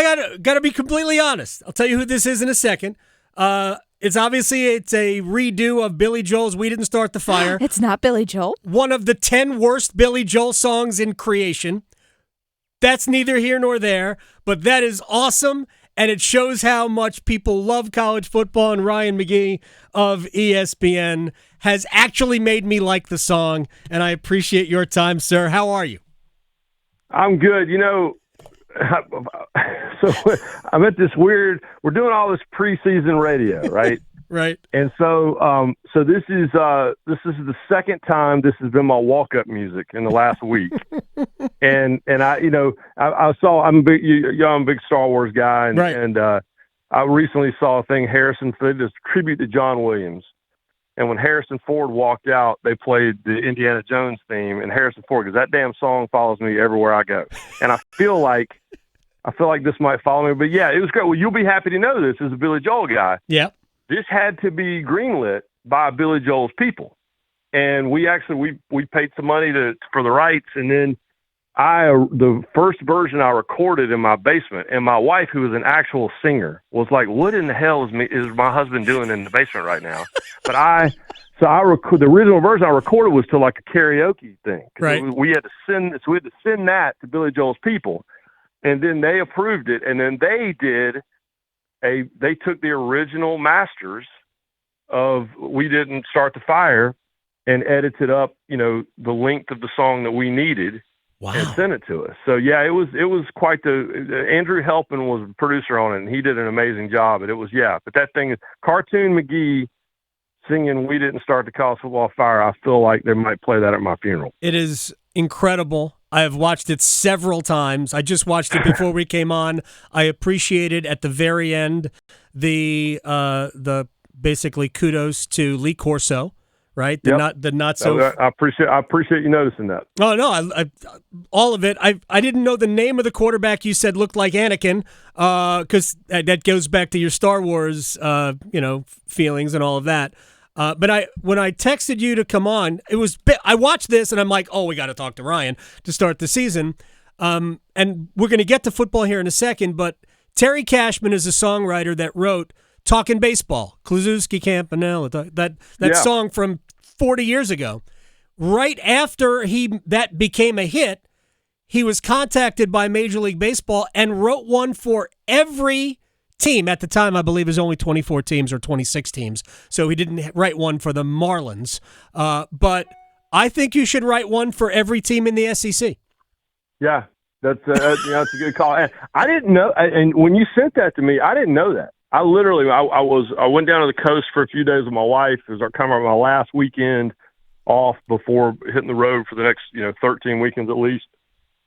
I gotta be completely honest. I'll tell you who this is in a second. It's a redo of Billy Joel's "We Didn't Start the Fire." It's not Billy Joel. One of the 10 worst Billy Joel songs in creation. That's neither here nor there, but that is awesome, and it shows how much people love college football, and Ryan McGee of ESPN has actually made me like the song, and I appreciate your time, sir. How are you? I'm good. So I'm at this we're doing all this preseason radio, right? Right. And so this is the second time this has been my walk-up music in the last week. and I saw, I'm a big Star Wars guy, and, right. and I recently saw a thing, Harrison, they did this tribute to John Williams. And when Harrison Ford walked out, they played the Indiana Jones theme, and Harrison Ford, because that damn song follows me everywhere I go. And I feel like this might follow me. But yeah, it was great. Well, you'll be happy to know this as a Billy Joel guy. Yeah. This had to be greenlit by Billy Joel's people. And we paid some money for the rights, and then the first version I recorded in my basement, and my wife, who is an actual singer, was like, "What in the hell is my husband doing in the basement right now?" But the original version I recorded was to like a karaoke thing. Right. We had to send that to Billy Joel's people, and then they approved it, and then they took the original masters of "We Didn't Start the Fire" and edited up, the length of the song that we needed. Wow. And sent it to us. So yeah, it was quite Andrew Helpin was the producer on it, and he did an amazing job. But but that thing is Cartoon McGee singing "We Didn't Start the College Football Fire." I feel like they might play that at my funeral. It is incredible. I have watched it several times. I just watched it before we came on. I appreciated at the very end the basically kudos to Lee Corso. Right, not so. I appreciate you noticing that. Oh no, I all of it. I didn't know the name of the quarterback you said looked like Anakin, because that goes back to your Star Wars, feelings and all of that. But when I texted you to come on, I watched this and I'm like, oh, we got to talk to Ryan to start the season. And we're going to get to football here in a second. But Terry Cashman is a songwriter that wrote "Talking Baseball," Kluszewski, Campanella, that song from 40 years ago. Right after that became a hit, he was contacted by Major League Baseball and wrote one for every team. At the time, I believe it was only 24 teams or 26 teams, so he didn't write one for the Marlins. But I think you should write one for every team in the SEC. Yeah, that's a good call. And I didn't know, and when you sent that to me, I didn't know that. I literally, I went down to the coast for a few days with my wife. It was kind of my last weekend off before hitting the road for the next, 13 weekends at least.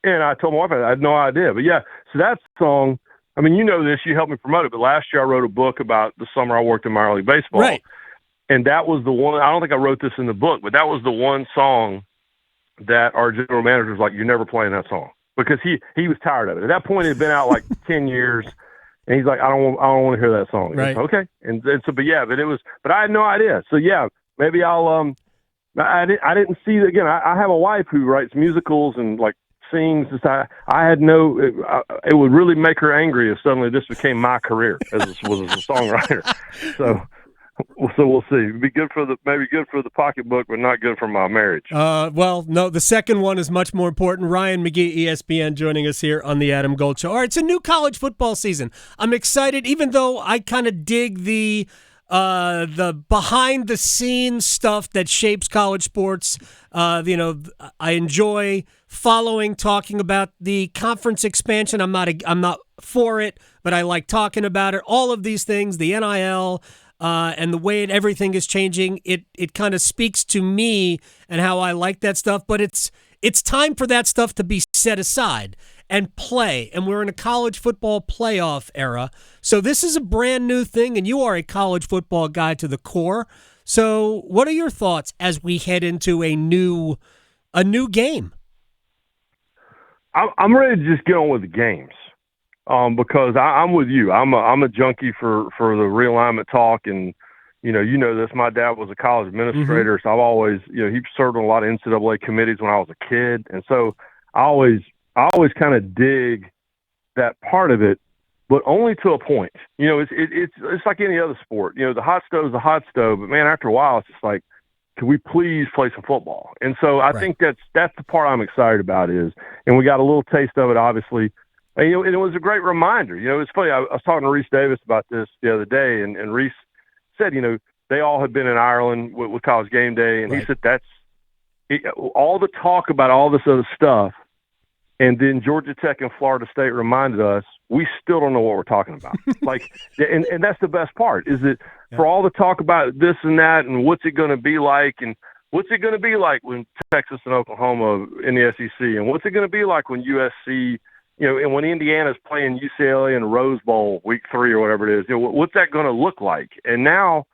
And I told my wife I had no idea. But yeah, so that song, I mean, this, you helped me promote it, but last year I wrote a book about the summer I worked in minor league baseball. Right. And that was the one, I don't think I wrote this in the book, but that was the one song that our general manager was like, "You're never playing that song." Because he was tired of it. At that point, it had been out like 10 years. And he's like, I don't want to hear that song. Right. Okay. And so, but I had no idea. So yeah, maybe I'll, I didn't see it again. I have a wife who writes musicals and like sings. I had it would really make her angry if suddenly this became my career as a songwriter. So we'll see. It'd be maybe good for the pocketbook, but not good for my marriage. Well, no, the second one is much more important. Ryan McGee, ESPN, joining us here on the Adam Gold Show. All right, it's a new college football season. I'm excited, even though I kind of dig the behind the scenes stuff that shapes college sports. I enjoy talking about the conference expansion. I'm not for it, but I like talking about it. All of these things, the NIL. And the way everything is changing, it kind of speaks to me and how I like that stuff. But it's time for that stuff to be set aside and play. And we're in a college football playoff era. So this is a brand new thing, and you are a college football guy to the core. So what are your thoughts as we head into a new game? I'm ready to just get on with the games. Because I'm with you. I'm a junkie for the realignment talk, and you know this. My dad was a college administrator, so I've always he served on a lot of NCAA committees when I was a kid, and so I always kind of dig that part of it. but only to a point. It's like any other sport. The hot stove is the hot stove, but man, after a while, it's just like, can we please play some football? And so I think that's the part I'm excited about and we got a little taste of it, obviously. And it was a great reminder. It's funny. I was talking to Reese Davis about this the other day, and Reese said, they all had been in Ireland with College Game Day, and he said all the talk about all this other stuff, and then Georgia Tech and Florida State reminded us we still don't know what we're talking about. And that's the best part is that for all the talk about this and that and what's it going to be like and what's it going to be like when Texas and Oklahoma in the SEC and what's it going to be like when USC, and when Indiana's playing UCLA in the Rose Bowl week 3 or whatever it is, what's that going to look like? And now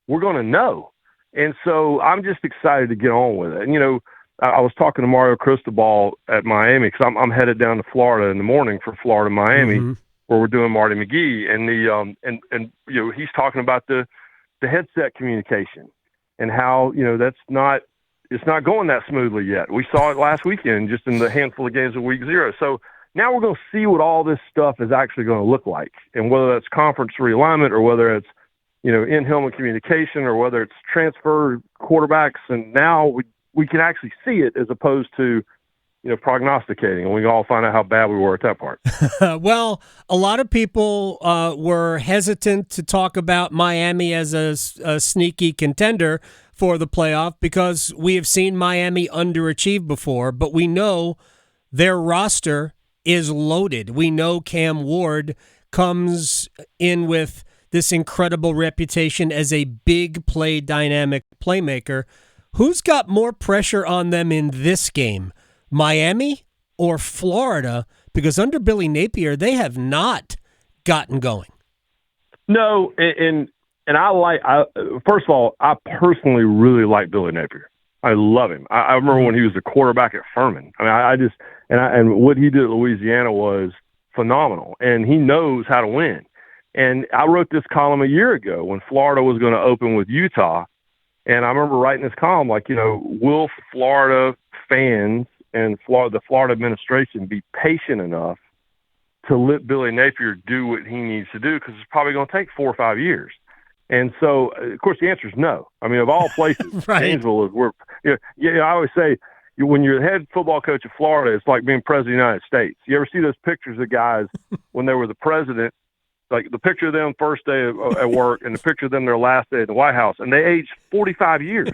we're going to know. And so I'm just excited to get on with it. And, I was talking to Mario Cristobal at Miami because I'm headed down to Florida in the morning for Florida Miami, where we're doing Marty McGee, and he's talking about the headset communication and how it's not going that smoothly yet. We saw it last weekend just in the handful of games of week 0. So now we're going to see what all this stuff is actually going to look like, and whether that's conference realignment or whether it's in-helmet communication or whether it's transfer quarterbacks, and now we can actually see it as opposed to, prognosticating, and we can all find out how bad we were at that part. Well, a lot of people were hesitant to talk about Miami as a sneaky contender for the playoff because we have seen Miami underachieve before, but we know their roster is loaded. We know Cam Ward comes in with this incredible reputation as a big play dynamic playmaker. Who's got more pressure on them in this game, Miami or Florida? Because under Billy Napier, they have not gotten going. No, and first of all, I personally really like Billy Napier. I love him. I remember when he was the quarterback at Furman. I mean, and what he did at Louisiana was phenomenal, and he knows how to win. And I wrote this column a year ago when Florida was going to open with Utah. And I remember writing this column will Florida fans and the Florida administration be patient enough to let Billy Napier do what he needs to do? Because it's probably going to take 4 or 5 years. And so, of course, the answer is no. I mean, of all places, Gainesville is where I always say, when you're the head football coach of Florida, it's like being president of the United States. You ever see those pictures of guys when they were the president? Like the picture of them first day at work and the picture of them their last day at the White House, and they aged 45 years.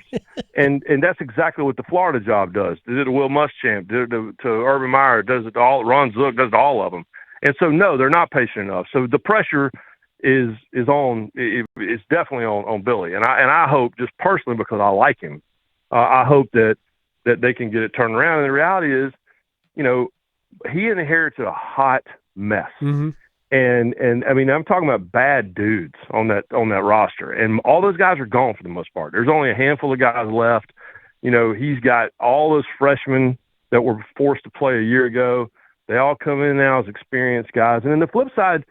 and that's exactly what the Florida job does. Did it to Will Muschamp, did it to Urban Meyer, does it to all, Ron Zook, does it to all of them. And so, no, they're not patient enough. So the pressure is definitely on Billy. And I hope, just personally because I like him, I hope that they can get it turned around. And the reality is, he inherited a hot mess. Mm-hmm. And I mean, I'm talking about bad dudes on that roster, and all those guys are gone for the most part. There's only a handful of guys left. He's got all those freshmen that were forced to play a year ago. They all come in now as experienced guys. And then the flip side,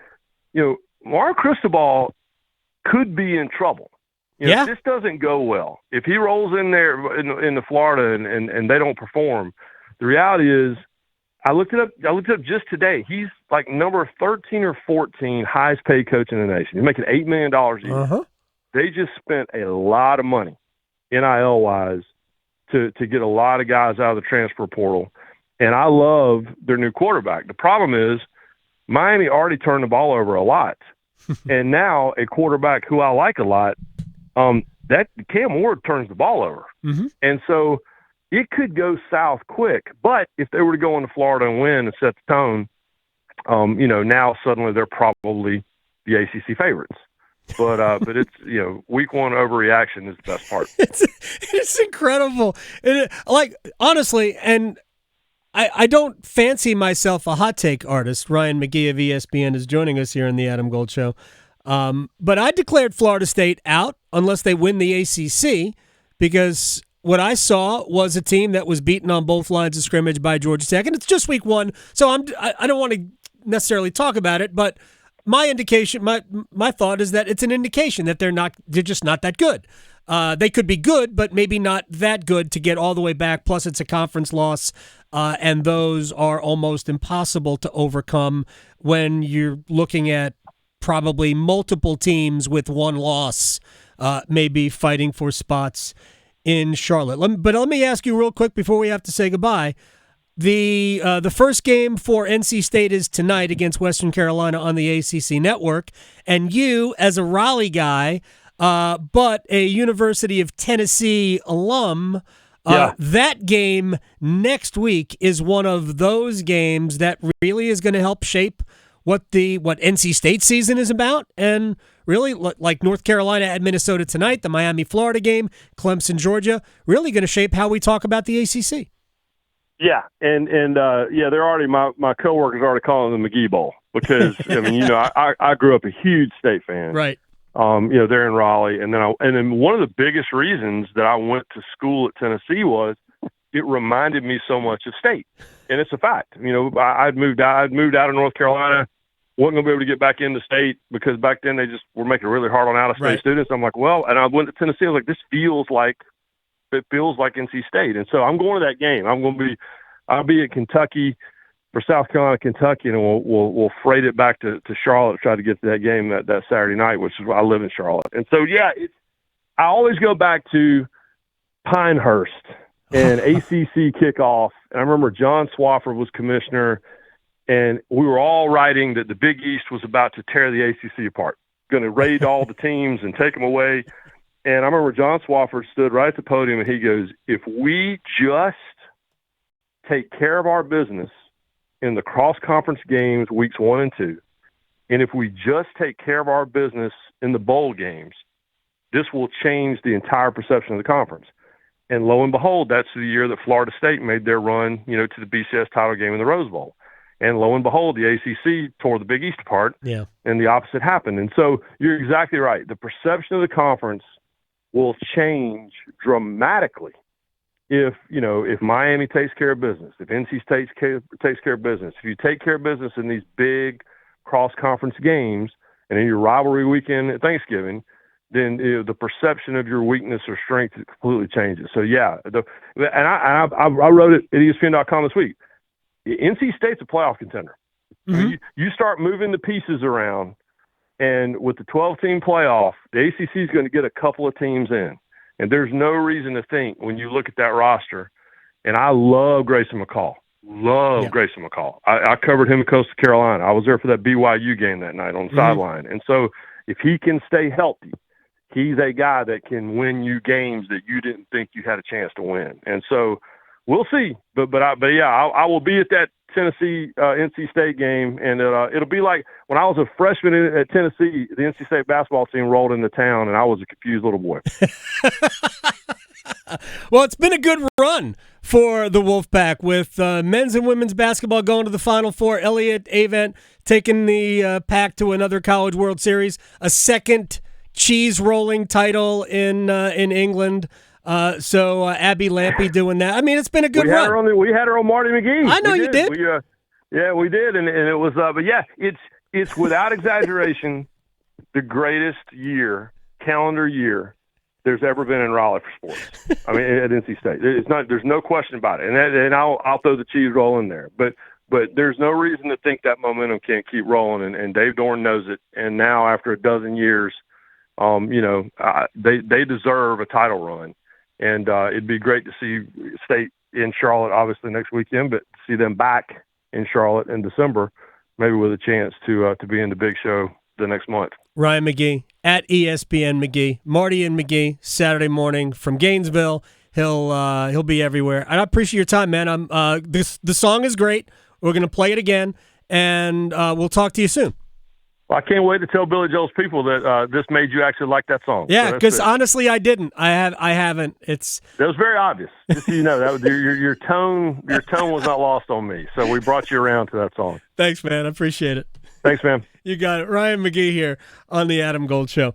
Mario Cristobal could be in trouble. If this doesn't go well, if he rolls in there in Florida and they don't perform, the reality is, I looked it up just today. He's like number 13 or 14 highest paid coach in the nation. He's making $8 million a year. Uh-huh. They just spent a lot of money, NIL-wise, to get a lot of guys out of the transfer portal. And I love their new quarterback. The problem is Miami already turned the ball over a lot. And now a quarterback who I like a lot, that Cam Ward turns the ball over. Mm-hmm. And so it could go south quick, but if they were to go into Florida and win and set the tone, now suddenly they're probably the ACC favorites. But it's week 1 overreaction is the best part. It's incredible. Honestly, and I don't fancy myself a hot take artist. Ryan McGee of ESPN is joining us here on the Adam Gold Show. But I declared Florida State out unless they win the ACC because what I saw was a team that was beaten on both lines of scrimmage by Georgia Tech, and it's just week 1, so I don't want to necessarily talk about it, but my indication, my thought is that it's an indication that they're just not that good. They could be good, but maybe not that good to get all the way back. Plus, it's a conference loss. and those are almost impossible to overcome when you're looking at probably multiple teams with one loss maybe fighting for spots in Charlotte. But let me ask you real quick before we have to say goodbye. The first game for NC State is tonight against Western Carolina on the ACC network, and you, as a Raleigh guy, but a University of Tennessee alum, that game next week is one of those games that really is going to help shape what NC State season is about, and really, like North Carolina at Minnesota tonight, the Miami-Florida game, Clemson, Georgia, really going to shape how we talk about the ACC. Yeah, and they're already my coworkers are already calling it the McGee Bowl because I mean, I grew up a huge State fan, right? They're in Raleigh, and then one of the biggest reasons that I went to school at Tennessee was it reminded me so much of State, and it's a fact. I'd moved out of North Carolina, wasn't going to be able to get back into State because back then they just were making it really hard on out-of-state students. I'm like, and I went to Tennessee. I was like, this feels like NC State, and so I'm going to that game. I'll be at Kentucky for South Carolina, Kentucky, and we'll freight it back to Charlotte to try to get to that game that Saturday night, which is why I live in Charlotte. And so I always go back to Pinehurst and ACC kickoff, and I remember John Swofford was commissioner, and we were all writing that the Big East was about to tear the ACC apart, going to raid all the teams and take them away. And I remember John Swofford stood right at the podium, and he goes, if we just take care of our business in the cross-conference games weeks 1 and 2, and if we just take care of our business in the bowl games, this will change the entire perception of the conference. And lo and behold, that's the year that Florida State made their run, to the BCS title game in the Rose Bowl. And lo and behold, the ACC tore the Big East apart, and the opposite happened. And so you're exactly right. The perception of the conference will change dramatically if Miami takes care of business, if NC State takes care of business, if you take care of business in these big cross-conference games and in your rivalry weekend at Thanksgiving, then the perception of your weakness or strength completely changes. So, I wrote it at ESPN.com this week. NC State's a playoff contender. Mm-hmm. You start moving the pieces around, and with the 12-team playoff, the ACC is going to get a couple of teams in. And there's no reason to think when you look at that roster, and I love Grayson McCall. Grayson McCall. I covered him in Coastal Carolina. I was there for that BYU game that night on the sideline. And so if he can stay healthy, he's a guy that can win you games that you didn't think you had a chance to win. And so we'll see. But I will be at that Tennessee NC State game, and it'll be like when I was a freshman at Tennessee, the NC State basketball team rolled into town, and I was a confused little boy. Well, it's been a good run for the Wolfpack with men's and women's basketball going to the Final Four. Elliott Avent taking the pack to another College World Series, a second cheese rolling title in England. So Abby Lampy doing that. I mean, it's been a good run. We had her on Marty McGee. I know you did. We did, and it was. But yeah, it's without exaggeration the greatest calendar year there's ever been in Raleigh for sports. I mean, at NC State, there's no question about it. And I'll throw the cheese roll in there, but there's no reason to think that momentum can't keep rolling. And Dave Dorn knows it. And now after a dozen years, they deserve a title run. And it'd be great to see State in Charlotte, obviously, next weekend, but see them back in Charlotte in December, maybe with a chance to be in the big show the next month. Ryan McGee at ESPN McGee. Marty and McGee, Saturday morning from Gainesville. He'll be everywhere. And I appreciate your time, man. The song is great. We're going to play it again, and we'll talk to you soon. Well, I can't wait to tell Billy Joel's people that this made you actually like that song. Yeah, because honestly, I didn't. I haven't. That was very obvious. Just so you know, that was, your tone was not lost on me. So we brought you around to that song. Thanks, man. I appreciate it. Thanks, man. You got it. Ryan McGee here on the Adam Gold Show.